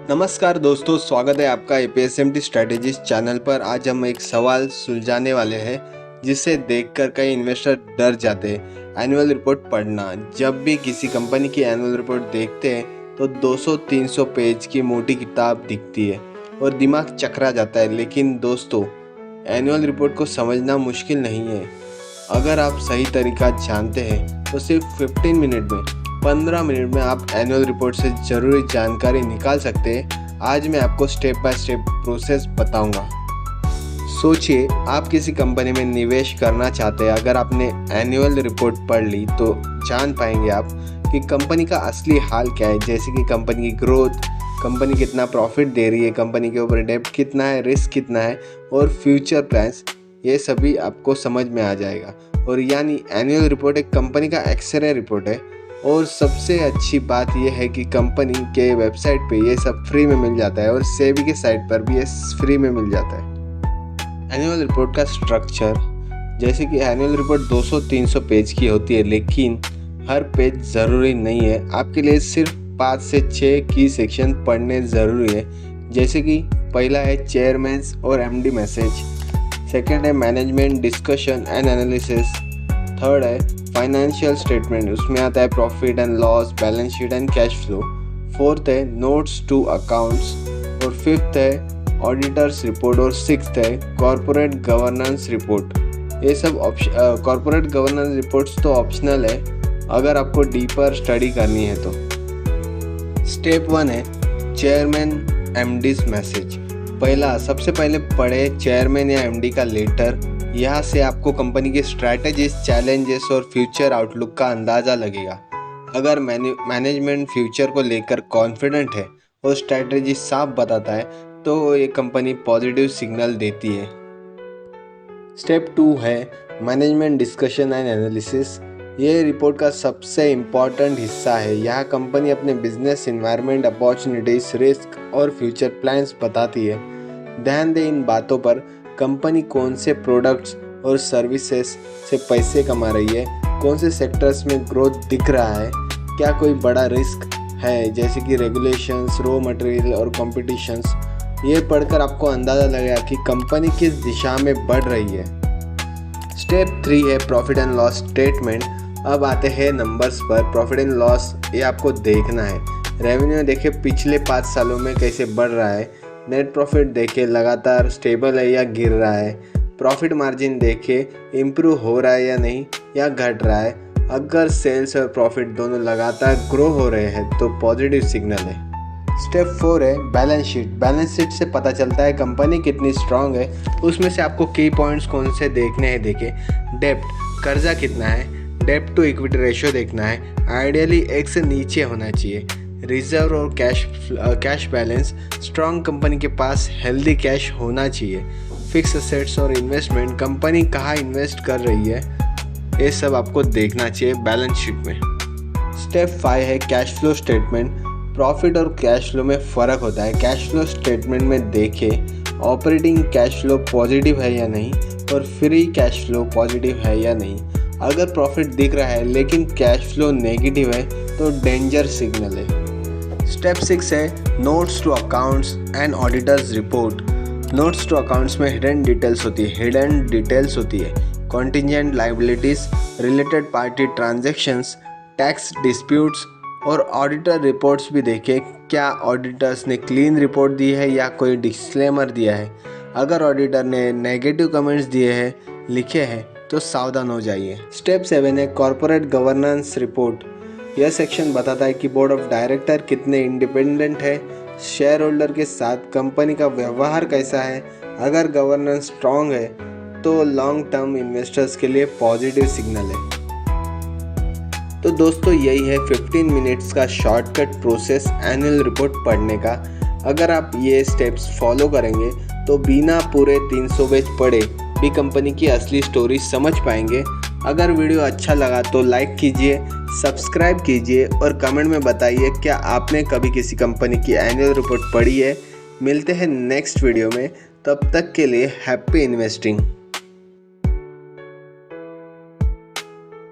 नमस्कार दोस्तों, स्वागत है आपका एपीएसएमटी स्ट्रैटेजिस्ट चैनल पर। आज हम एक सवाल सुलझाने वाले हैं जिसे देखकर कई इन्वेस्टर डर जाते हैं। एनुअल रिपोर्ट पढ़ना। जब भी किसी कंपनी की एनुअल रिपोर्ट देखते हैं तो 200-300 पेज की मोटी किताब दिखती है और दिमाग चकरा जाता है। लेकिन दोस्तों, एनुअल रिपोर्ट को समझना मुश्किल नहीं है। अगर आप सही तरीका जानते हैं तो सिर्फ 15 मिनट में आप एनुअल रिपोर्ट से ज़रूरी जानकारी निकाल सकते हैं। आज मैं आपको स्टेप बाय स्टेप प्रोसेस बताऊंगा। सोचिए, आप किसी कंपनी में निवेश करना चाहते हैं। अगर आपने एनुअल रिपोर्ट पढ़ ली तो जान पाएंगे आप कि कंपनी का असली हाल क्या है, जैसे कि कंपनी की ग्रोथ, कंपनी कितना प्रॉफिट दे रही है, कंपनी के ऊपर डेब्ट कितना है, रिस्क कितना है और फ्यूचर प्लान्स। ये सभी आपको समझ में आ जाएगा। और यानी एनुअल रिपोर्ट एक कंपनी का एक्सरे रिपोर्ट है। और सबसे अच्छी बात यह है कि कंपनी के वेबसाइट पे ये सब फ्री में मिल जाता है और सेबी के साइट पर भी ये फ्री में मिल जाता है। एनुअल रिपोर्ट का स्ट्रक्चर, जैसे कि एनुअल रिपोर्ट 200-300 पेज की होती है, लेकिन हर पेज ज़रूरी नहीं है। आपके लिए सिर्फ 5 से 6 की सेक्शन पढ़ने ज़रूरी है। जैसे कि पहला है चेयरमैन्स और एमडी मैसेज, सेकेंड है management discussion and analysis, third है फाइनेंशियल स्टेटमेंट, उसमें आता है profit and loss, balance sheet and cash flow, fourth है नोट्स टू अकाउंट्स और फिफ्थ है ऑडिटर्स रिपोर्ट और सिक्स्थ है कॉर्पोरेट गवर्नेंस रिपोर्ट। ये सब कॉर्पोरेट गवर्नेंस रिपोर्ट्स तो ऑप्शनल है अगर आपको डीपर स्टडी करनी है तो। स्टेप 1 है चेयरमैन एमडीज मैसेज। सबसे पहले पढ़े चेयरमैन या एमडी का लेटर। यहाँ से आपको कंपनी की स्ट्रैटेजीज, चैलेंजेस और फ्यूचर आउटलुक का अंदाज़ा लगेगा। अगर मैनेजमेंट फ्यूचर को लेकर कॉन्फिडेंट है और स्ट्रैटेजी साफ बताता है तो ये कंपनी पॉजिटिव सिग्नल देती है। स्टेप 2 है मैनेजमेंट डिस्कशन एंड एनालिसिस। ये रिपोर्ट का सबसे इम्पॉर्टेंट हिस्सा है। यहाँ कंपनी अपने बिजनेस एनवायरनमेंट, अपॉर्चुनिटीज, रिस्क और फ्यूचर प्लान्स बताती है। ध्यान दें इन बातों पर। कंपनी कौन से प्रोडक्ट्स और सर्विसेज से पैसे कमा रही है, कौन से सेक्टर्स में ग्रोथ दिख रहा है, क्या कोई बड़ा रिस्क है जैसे कि रेगुलेशंस, रॉ मटेरियल और कॉम्पिटिशन्स। ये पढ़कर आपको अंदाज़ा लगेगा कि कंपनी किस दिशा में बढ़ रही है। स्टेप 3 है प्रॉफिट एंड लॉस स्टेटमेंट। अब आते हैं नंबर्स पर। प्रॉफिट एंड लॉस ये आपको देखना है। रेवेन्यू देखे पिछले 5 सालों में कैसे बढ़ रहा है। नेट प्रॉफिट देखे लगातार स्टेबल है या गिर रहा है। प्रॉफिट मार्जिन देखे इम्प्रूव हो रहा है या नहीं या घट रहा है। अगर सेल्स और प्रॉफिट दोनों लगातार ग्रो हो रहे हैं तो पॉजिटिव सिग्नल है। स्टेप 4 है बैलेंस शीट। बैलेंस शीट से पता चलता है कंपनी कितनी स्ट्रांग है। उसमें से आपको की पॉइंट्स कौन से देखने हैं देखे। डेब्ट, कर्जा कितना है, डेब्ट टू इक्विटी रेशियो देखना है। आइडियली 1 से नीचे होना चाहिए। रिजर्व और कैश बैलेंस, स्ट्रॉन्ग कंपनी के पास हेल्दी कैश होना चाहिए। फिक्स एसेट्स और इन्वेस्टमेंट, कंपनी कहाँ इन्वेस्ट कर रही है, ये सब आपको देखना चाहिए बैलेंस शीट में। स्टेप 5 है कैश फ्लो स्टेटमेंट। प्रॉफिट और कैश फ्लो में फ़र्क होता है। कैश फ्लो स्टेटमेंट में देखें ऑपरेटिंग कैश फ्लो पॉजिटिव है या नहीं और फ्री कैश फ्लो पॉजिटिव है या नहीं। अगर प्रॉफिट दिख रहा है लेकिन कैश फ्लो नेगेटिव है तो डेंजर सिग्नल है। स्टेप 6 है notes to accounts and auditors report. Notes to accounts में हिडन डिटेल्स होती है। Contingent liabilities, related party transactions, tax disputes और ऑडिटर रिपोर्ट्स भी देखें। क्या ऑडिटर्स ने क्लीन रिपोर्ट दी है या कोई डिस्क्लेमर दिया है। अगर ऑडिटर ने नेगेटिव कमेंट्स लिखे हैं तो सावधान हो जाइए। स्टेप 7 है कॉर्पोरेट गवर्नेंस रिपोर्ट। यह सेक्शन बताता है कि बोर्ड ऑफ डायरेक्टर कितने इंडिपेंडेंट है, शेयर होल्डर के साथ कंपनी का व्यवहार कैसा है। अगर गवर्नेंस स्ट्रॉन्ग है तो लॉन्ग टर्म इन्वेस्टर्स के लिए पॉजिटिव सिग्नल है। तो दोस्तों, यही है 15 मिनट्स का शॉर्टकट प्रोसेस एनुअल रिपोर्ट पढ़ने का। अगर आप ये स्टेप्स फॉलो करेंगे तो बिना पूरे 300 पेज पढ़े भी कंपनी की असली स्टोरी समझ पाएंगे। अगर वीडियो अच्छा लगा तो लाइक कीजिए, सब्सक्राइब कीजिए और कमेंट में बताइए क्या आपने कभी किसी कंपनी की एनुअल रिपोर्ट पढ़ी है। मिलते हैं नेक्स्ट वीडियो में, तब तक के लिए हैप्पी इन्वेस्टिंग।